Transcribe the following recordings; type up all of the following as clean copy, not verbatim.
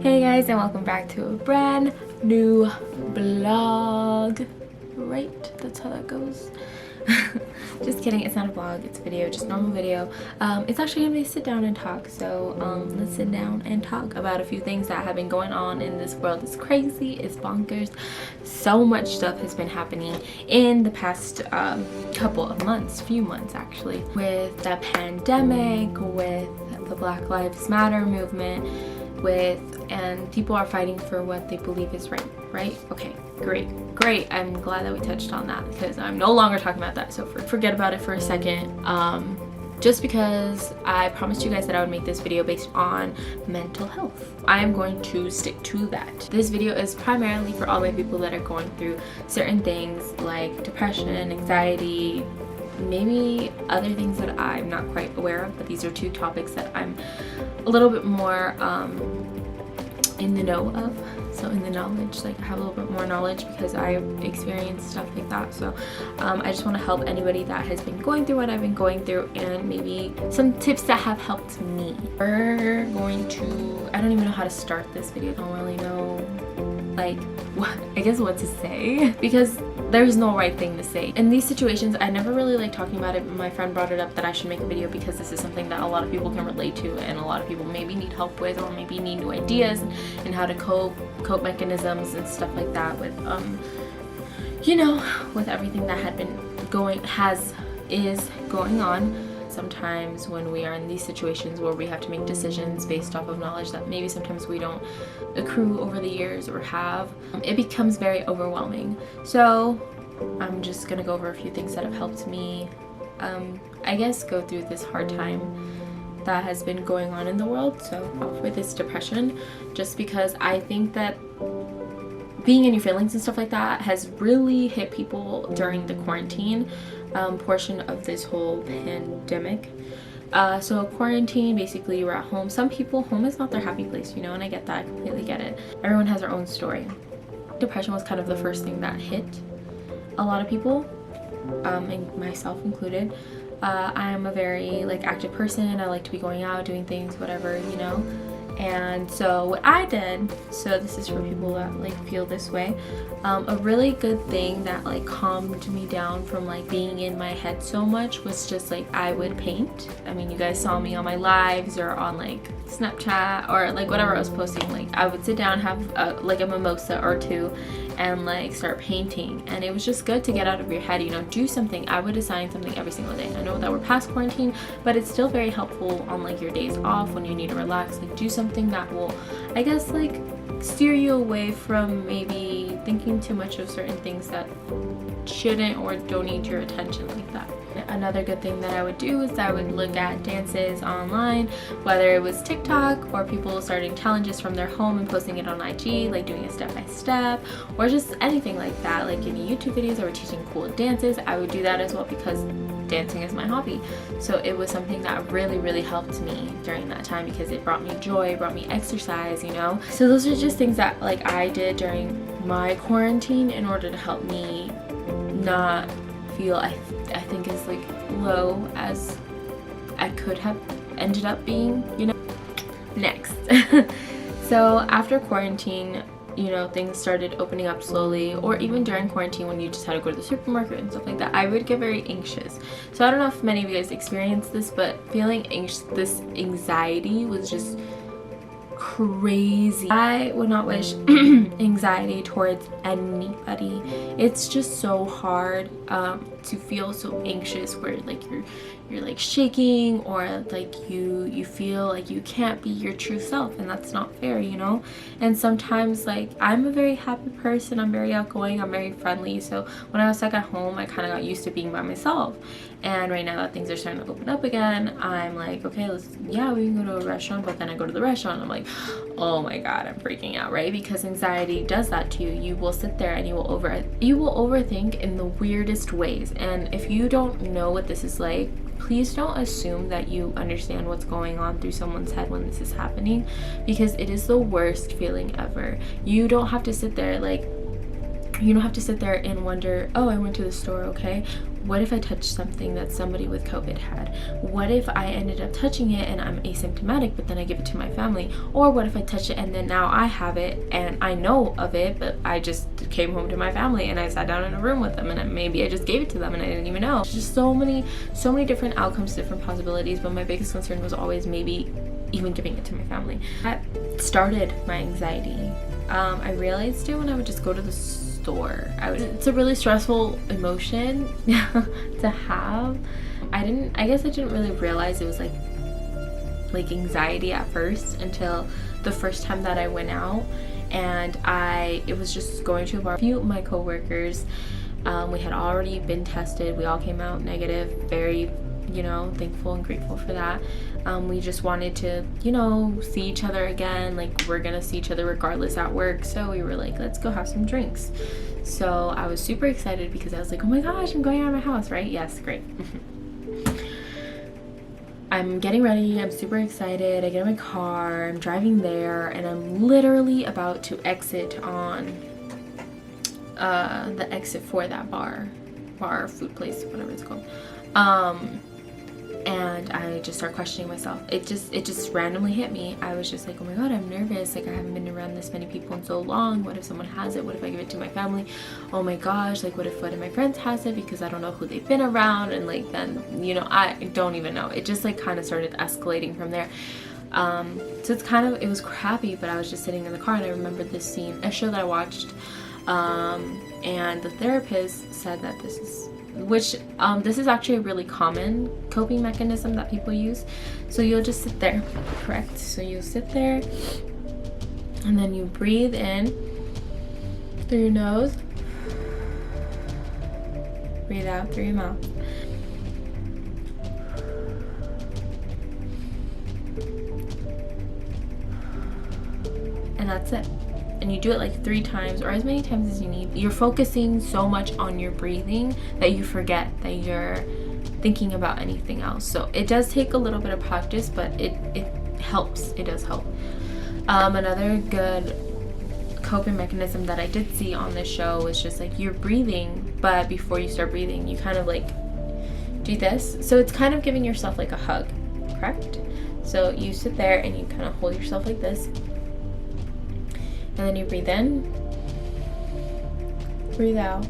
Hey guys, and welcome back to a brand new vlog. Right? That's how that goes. Just kidding, it's not a vlog, it's a video, just normal video. It's actually gonna be sit down and talk, so let's sit down and talk about a few things that have been going on in this world. It's crazy, it's bonkers. So much stuff has been happening in the past couple of months, few months actually, with the pandemic, with the Black Lives Matter movement, and people are fighting for what they believe is right? Okay, great. I'm glad that we touched on that because I'm no longer talking about that, so forget about it for a second. Just because I promised you guys that I would make this video based on mental health, I am going to stick to that. This video is primarily for all my people that are going through certain things like depression, anxiety, maybe other things that I'm not quite aware of, but these are two topics that I'm a little bit more in the know of. So in the knowledge, like I have a little bit more knowledge because I experienced stuff like that. So I just want to help anybody that has been going through what I've been going through, and maybe some tips that have helped me. We're going to, I don't even know how to start this video. I don't really know like what to say, because there's no right thing to say. In these situations, I never really like talking about it, but my friend brought it up that I should make a video because this is something that a lot of people can relate to, and a lot of people maybe need help with, or maybe need new ideas and how to cope mechanisms and stuff like that with you know, with everything that had been is going on. Sometimes when we are in these situations where we have to make decisions based off of knowledge that maybe sometimes we don't accrue over the years or have, it becomes very overwhelming. So I'm just gonna go over a few things that have helped me, I guess, go through this hard time that has been going on in the world. So with this depression, just because I think that being in your feelings and stuff like that has really hit people during the quarantine portion of this whole pandemic. So quarantine, basically you're at home. Some people, home is not their happy place, you know, and I get that, I completely get it. Everyone has their own story. Depression was kind of the first thing that hit a lot of people, and myself included. I am a very active person. I like to be going out, doing things, whatever, you know. And so what I did, so this is for people that feel this way, a really good thing that calmed me down from being in my head so much was just I would paint. I mean, you guys saw me on my lives or on Snapchat or whatever I was posting. I would sit down, have a mimosa or two, and start painting. And it was just good to get out of your head, you know, do something. I would assign something every single day. I know that we're past quarantine, but it's still very helpful on your days off when you need to relax. Do something that will, I guess, steer you away from maybe thinking too much of certain things that shouldn't or don't need your attention like that. Another good thing that I would do is I would look at dances online, whether it was TikTok or people starting challenges from their home and posting it on IG, doing a step-by-step, or just anything like that, giving YouTube videos or teaching cool dances. I would do that as well because dancing is my hobby. So it was something that really helped me during that time because it brought me joy, it brought me exercise, you know. So those are just things that I did during my quarantine in order to help me not feel I think as low as I could have ended up being, you know. Next. So after quarantine, you know, things started opening up slowly, or even during quarantine when you just had to go to the supermarket and stuff like that, I would get very anxious. So I don't know if many of you guys experienced this, but feeling this anxiety was just crazy. I would not wish anxiety towards anybody. It's just so hard to feel so anxious where you're shaking, or you feel you can't be your true self, and that's not fair, you know. And sometimes I'm a very happy person, I'm very outgoing, I'm very friendly, so when I was stuck at home I kind of got used to being by myself. And right now that things are starting to open up again, I'm okay, we can go to a restaurant, but then I go to the restaurant and I'm oh my god, I'm freaking out, right? Because anxiety does that to you. You will sit there and you will overthink in the weirdest ways. And if you don't know what this is like, please don't assume that you understand what's going on through someone's head when this is happening, because it is the worst feeling ever. You don't have to sit there and wonder, oh, I went to the store, okay, what if I touched something that somebody with COVID had? What if I ended up touching it and I'm asymptomatic, but then I give it to my family? Or what if I touch it and then now I have it and I know of it, but I just came home to my family and I sat down in a room with them and maybe I just gave it to them and I didn't even know. Just so many different outcomes, different possibilities, but my biggest concern was always maybe even giving it to my family. That started my anxiety. I realized it when I would just go to the store. It's a really stressful emotion to have. I guess I didn't really realize it was like anxiety at first until the first time that I went out, and it was just going to a bar. A few of my coworkers, we had already been tested. We all came out negative. Very, thankful and grateful for that. We just wanted to, see each other again. Like, we're gonna see each other regardless at work. So we were like, let's go have some drinks. So I was super excited because I was like, oh my gosh, I'm going out of my house, right? Yes, great. I'm getting ready. I'm super excited. I get in my car. I'm driving there, and I'm literally about to exit on the exit for that bar, food place, whatever it's called. And I just start questioning myself. It just randomly hit me. I was just like, oh my god, I'm nervous. Like, I haven't been around this many people in so long. What if someone has it? What if I give it to my family? Oh my gosh, like, what if one of my friends has it because I don't know who they've been around? And like, then, I don't even know. It just like kind of started escalating from there. So it was crappy, but I was just sitting in the car and I remembered this scene, a show that I watched, and the therapist said that this is actually a really common coping mechanism that people use. So you'll just sit there, correct? So you'll sit there and then you breathe in through your nose, breathe out through your mouth. And that's it. And you do it like 3 times or as many times as you need. You're focusing so much on your breathing that you forget that you're thinking about anything else. So it does take a little bit of practice, but it helps. It does help. Another good coping mechanism that I did see on this show was just like, you're breathing, but before you start breathing, you kind of like do this. So it's kind of giving yourself like a hug, correct? So you sit there and you kind of hold yourself like this. And then you breathe in, breathe out,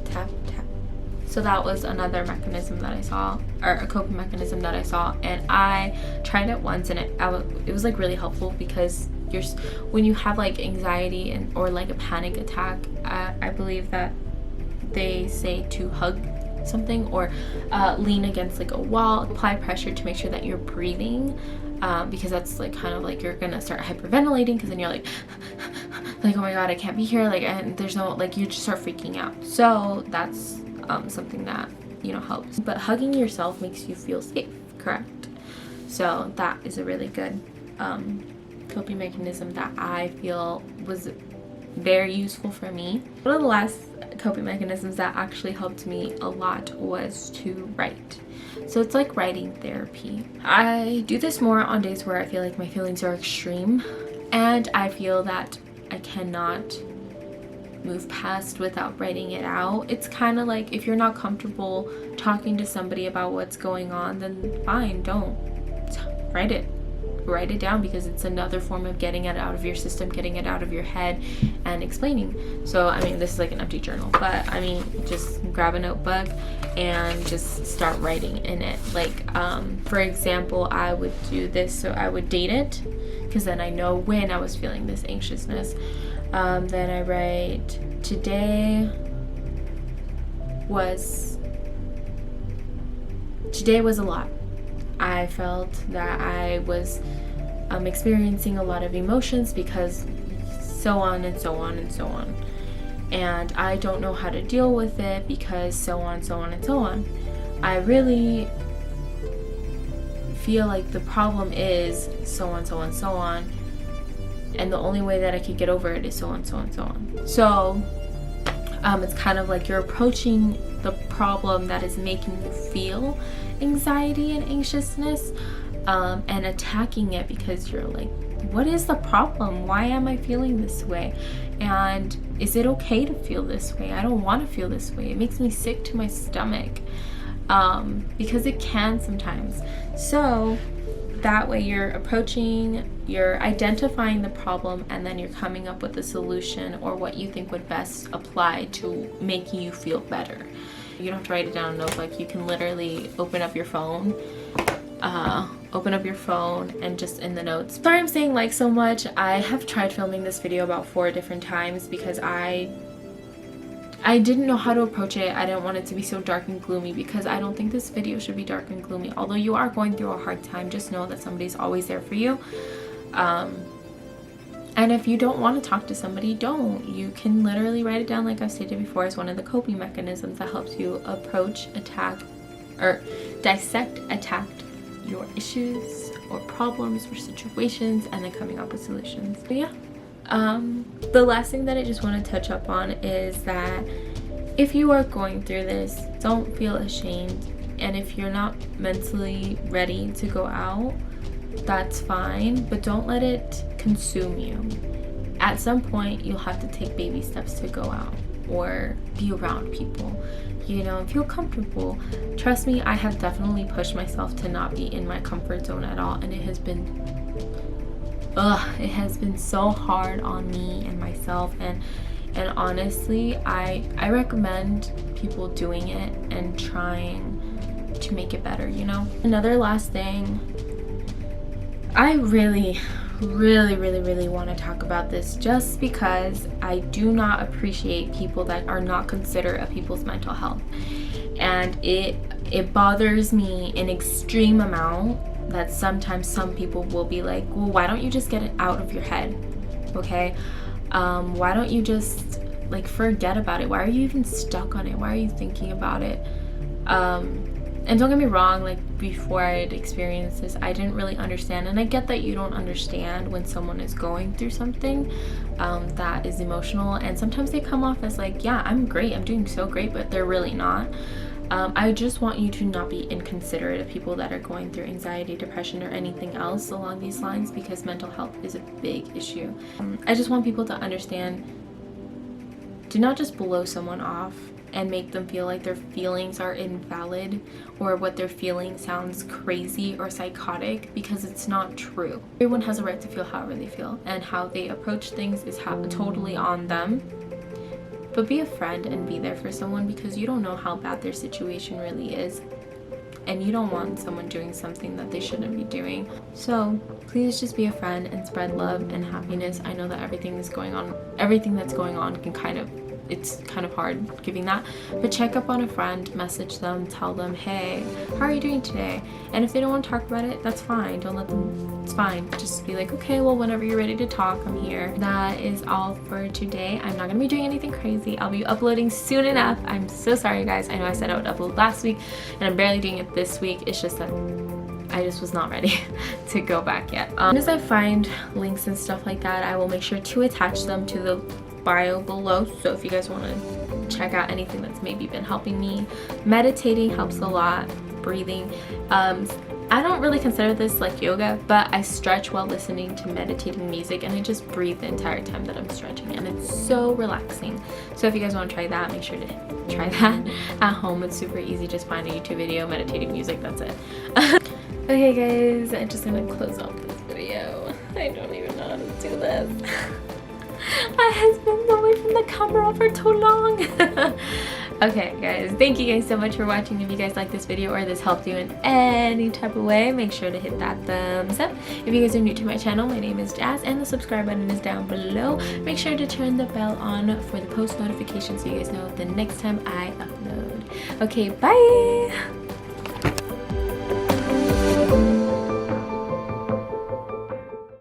tap, tap. So that was another mechanism that I saw, or a coping mechanism that I saw. And I tried it once and it was like really helpful because when you have like anxiety or like a panic attack, I believe that they say to hug something or lean against like a wall, apply pressure to make sure that you're breathing. Because that's like kind of like you're gonna start hyperventilating because then you're like oh my god, I can't be here, like, and there's no, like, you just start freaking out. So that's something that helps. But hugging yourself makes you feel safe, correct? So that is a really good coping mechanism that I feel was very useful for me. One of the last coping mechanisms that actually helped me a lot was to write. So it's like writing therapy. I do this more on days where I feel like my feelings are extreme and I feel that I cannot move past without writing it out. It's kind of like, if you're not comfortable talking to somebody about what's going on, then fine, don't. Write it down, because it's another form of getting it out of your system, getting it out of your head and explaining. So I mean, this is like an empty journal, but I mean, just grab a notebook and just start writing in it. Like for example, I would do this. So I would date it, because then I know when I was feeling this anxiousness. Then I write, today was a lot. I felt that I was experiencing a lot of emotions because so on and so on and so on. And I don't know how to deal with it because so on, so on, and so on. I really feel like the problem is so on, so on, so on. And the only way that I could get over it is so on, so on, so on. So it's kind of like you're approaching the problem that is making you feel anxiety and anxiousness, and attacking it, because you're like, what is the problem? Why am I feeling this way? And Is it okay to feel this way? I don't want to feel this way. It makes me sick to my stomach, because it can sometimes. So that way you're identifying the problem, and then you're coming up with a solution or what you think would best apply to make you feel better. You don't have to write it down in a notebook. You can literally open up your phone and just in the notes. Sorry I'm saying like so much. I have tried filming this video about 4 different times because I didn't know how to approach it. I didn't want it to be so dark and gloomy, because I don't think this video should be dark and gloomy. Although you are going through a hard time, just know that somebody's always there for you. And if you don't want to talk to somebody, don't. You can literally write it down, like I've stated before, as one of the coping mechanisms that helps you approach, dissect, attack your issues or problems or situations, and then coming up with solutions. But yeah. The last thing that I just want to touch up on is that if you are going through this, don't feel ashamed. And if you're not mentally ready to go out, that's fine, but don't let it consume you. At some point, you'll have to take baby steps to go out or be around people, you know, and feel comfortable. Trust me, I have definitely pushed myself to not be in my comfort zone at all, and it has been so hard on me and myself, and honestly, I recommend people doing it and trying to make it better, you know. Another last thing, I really want to talk about this, just because I do not appreciate people that are not considerate of people's mental health, and it bothers me an extreme amount that sometimes some people will be like, well, why don't you just get it out of your head, okay? Why don't you just like forget about it? Why are you even stuck on it? Why are you thinking about it? And don't get me wrong, like before I'd experienced this, I didn't really understand, and I get that you don't understand when someone is going through something that is emotional, and sometimes they come off as like, yeah, I'm great, I'm doing so great, but they're really not. I just want you to not be inconsiderate of people that are going through anxiety, depression, or anything else along these lines, because mental health is a big issue. I just want people to understand, do not just blow someone off and make them feel like their feelings are invalid or what they're feeling sounds crazy or psychotic, because it's not true. Everyone has a right to feel however they feel, and how they approach things is totally on them. But be a friend and be there for someone, because you don't know how bad their situation really is, and you don't want someone doing something that they shouldn't be doing. So please just be a friend and spread love and happiness. I know that everything that's going on can it's kind of hard giving that, but check up on a friend, message them, tell them, hey, how are you doing today? And if they don't want to talk about it, that's fine. Don't let them, it's fine. Just be like, okay, well, whenever you're ready to talk, I'm here. That is all for today. I'm not gonna be doing anything crazy. I'll be uploading soon enough. I'm so sorry, guys. I know I said I would upload last week, and I'm barely doing it this week. It's just that I just was not ready to go back yet. As I find links and stuff like that, I will make sure to attach them to the bio below, so if you guys want to check out anything that's maybe been helping me. Meditating helps a lot. Breathing, I don't really consider this like yoga, but I stretch while listening to meditating music, and I just breathe the entire time that I'm stretching, and it's so relaxing. So if you guys want to try that, make sure to try that at home. It's super easy. Just find a YouTube video, meditating music, that's it. Okay guys, I'm just gonna close off this video. I don't even know how to do this. I have been away from the camera for too long. Okay guys, thank you guys so much for watching. If you guys like this video or this helped you in any type of way, make sure to hit that thumbs up. If you guys are new to my channel, my name is Jazz, and the subscribe button is down below. Make sure to turn the bell on for the post notifications so you guys know the next time I upload. Okay, bye.